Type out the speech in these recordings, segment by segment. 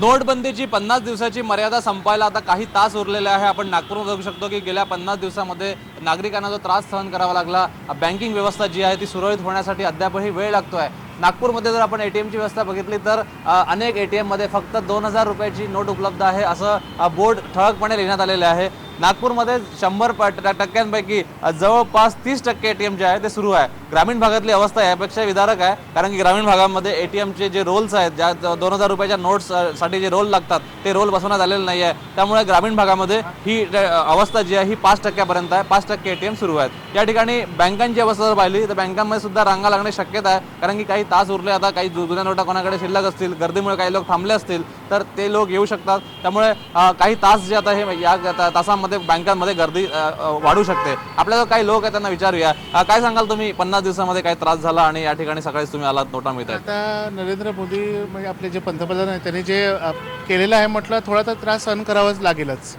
नोटबंदीची 50 दिवसाची मर्यादा संपायला आता काही तास उरलेले आहे। आपण नागपूरमध्ये बघू शकतो की गेल्या 50 दिवसामध्ये नागरिकांना जो त्रास सहन करावा लागला, बँकिंग व्यवस्था जी आहे ती सुरळीत होण्यासाठी अद्यापही वेळ लागतोय। नागपूरमध्ये जर आपण एटीएमची व्यवस्था बघितली तर अनेक एटीएममध्ये फक्त 2000 रुपयाची नोट उपलब्ध आहे असं बोर्ड ठळकपणे लिहिण्यात आलेले आहे। नागपूरमध्ये 100% जवळपास 30% एटीएम जे आहे ते सुरू आहे। ग्रामीण भागातली अवस्था यापेक्षा विदारक आहे, कारण की ग्रामीण भागामध्ये एटीएमचे जे रोल्स आहेत, ज्या 2000 रुपयाच्या नोट्स साठी जे रोल लागतात ते रोल बसवण्यात आलेले नाही आहे। त्यामुळे ग्रामीण भागामध्ये ही अवस्था जी आहे ही 5% पर्यंत आहे। 5% एटीएम सुरू आहेत। या ठिकाणी बँकांची अवस्था जर पाहिली तर बँकांमध्ये सुद्धा रांगा लागण्याची शक्यता आहे, कारण की काही तास उरले, आता काही जुन्या नोटा कोणाकडे शिल्लक असतील, गर्दीमुळे काही लोक थांबले असतील तर ते लोक येऊ शकतात। त्यामुळे काही तास जे आता हे या तासांमध्ये बँकांमध्ये गर्दी वाढू शकते। आपल्याला काही लोक आहेत त्यांना विचारूया, काय सांगाल तुम्ही? 50 दिवसामध्ये काय त्रास झाला आणि या ठिकाणी सकाळीच तुम्ही आलात, नोटा मिळत आहेत। आता नरेंद्र मोदी म्हणजे आपले जे पंतप्रधान आहेत त्यांनी जे केलेलं आहे म्हटलं थोडा तर त्रास सहन करावाच लागेलच,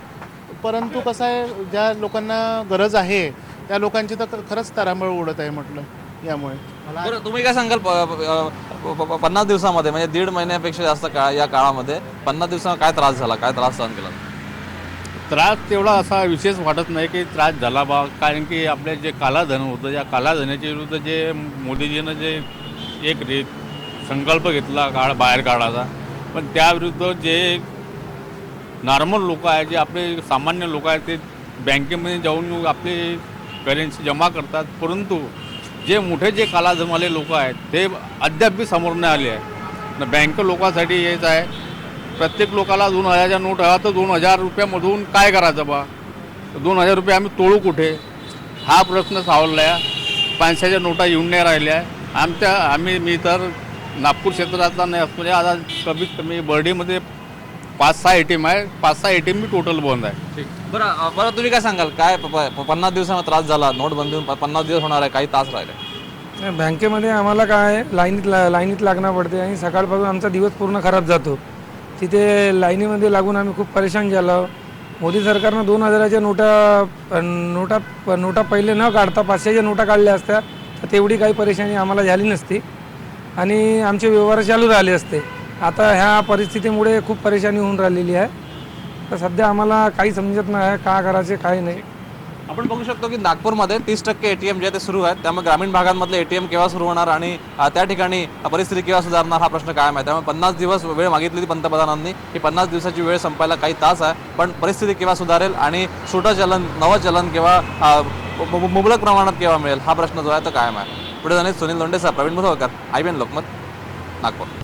परंतु कसं आहे, ज्या लोकांना गरज आहे त्या लोकांची तर खरंच तारांबळ उडत आहे म्हटलं यामुळे। बरं, तुम्ही काय सांगाल 50 दिवसामध्ये म्हणजे 1.5 महिन्यापेक्षा जास्त काळ, या काळामध्ये 50 दिवसात काय त्रास झाला, काय त्रास सहन केला? त्रास तेवढा असा विशेष वाटत नाही की त्रास झाला बा, कारण की आपले जे कालाधन होतं, या कालाधनाच्या विरुद्ध जे मोदीजीनं जे एक संकल्प घेतला बाहेर काढायचा, पण त्याविरुद्ध जे नॉर्मल लोक आहेत, जे आपले सामान्य लोक आहेत, ते बँकेमध्ये जाऊन आपले करन्सी जमा करतात, परंतु जे मोठे जे कालाधनवाले लोक आहेत ते अद्याप समोर नाही आले आहे। बँक लोकांसाठी हेच आहे, प्रत्येक लोकाला 2000च्या नोट हवा तर 2000 रुपयामधून काय करायचं बा, 2000 रुपये आम्ही तोडू कुठे, हा प्रश्न सावरला आहे। 500च्या नोटा येऊन नाही राहिल्या मी तर नागपूर क्षेत्रातला नाही असतो, आता कमीत कमी बर्डीमध्ये 5-6 एटीएम आहे, 5-6 एटीएम मी टोटल बंद आहे। बरं, तुम्ही काय सांगाल, काय 50 दिवसामध्ये त्रास झाला? नोटबंदी 50 दिवस होणार आहे, काही तास राहिले। बँकेमध्ये आम्हाला काय लाईनीत लागणं पडते आणि सकाळपासून आमचा दिवस पूर्ण खराब जातो। तिथे लाईनीमध्ये लागून आम्ही खूप परेशान झालो। मोदी सरकारनं 2000च्या नोटा पहिले न काढता 500च्या नोटा काढल्या असत्या तर तेवढी काही परेशानी आम्हाला झाली नसती आणि आमचे व्यवहार चालू राहिले असते। आता ह्या परिस्थितीमुळे खूप परेशानी होऊन राहिलेली आहे, तर सध्या आम्हाला काही समजत नाही आहे काय करायचे काय नाही। आपण बघू शकतो की नागपूरमध्ये 30% एटीएम जे ते सुरू आहेत, त्यामुळे ग्रामीण भागांमधले एटीएम केव्हा सुरू होणार आणि त्या ठिकाणी परिस्थिती केव्हा सुधारणार हा प्रश्न कायम आहे। त्यामुळे 50 दिवस वेळ मागितली होती पंतप्रधानांनी, ही 50 दिवसाची वेळ संपायला काही तास आहे, पण परिस्थिती केव्हा सुधारेल आणि सुटं चलन, नवं चलन केव्हा मुबलक प्रमाणात केव्हा मिळेल हा प्रश्न जो आहे तो कायम आहे। पुढे जाणे सुनील लोंढे, प्रवीण मुधोळकर, IBN लोकमत, नागपूर।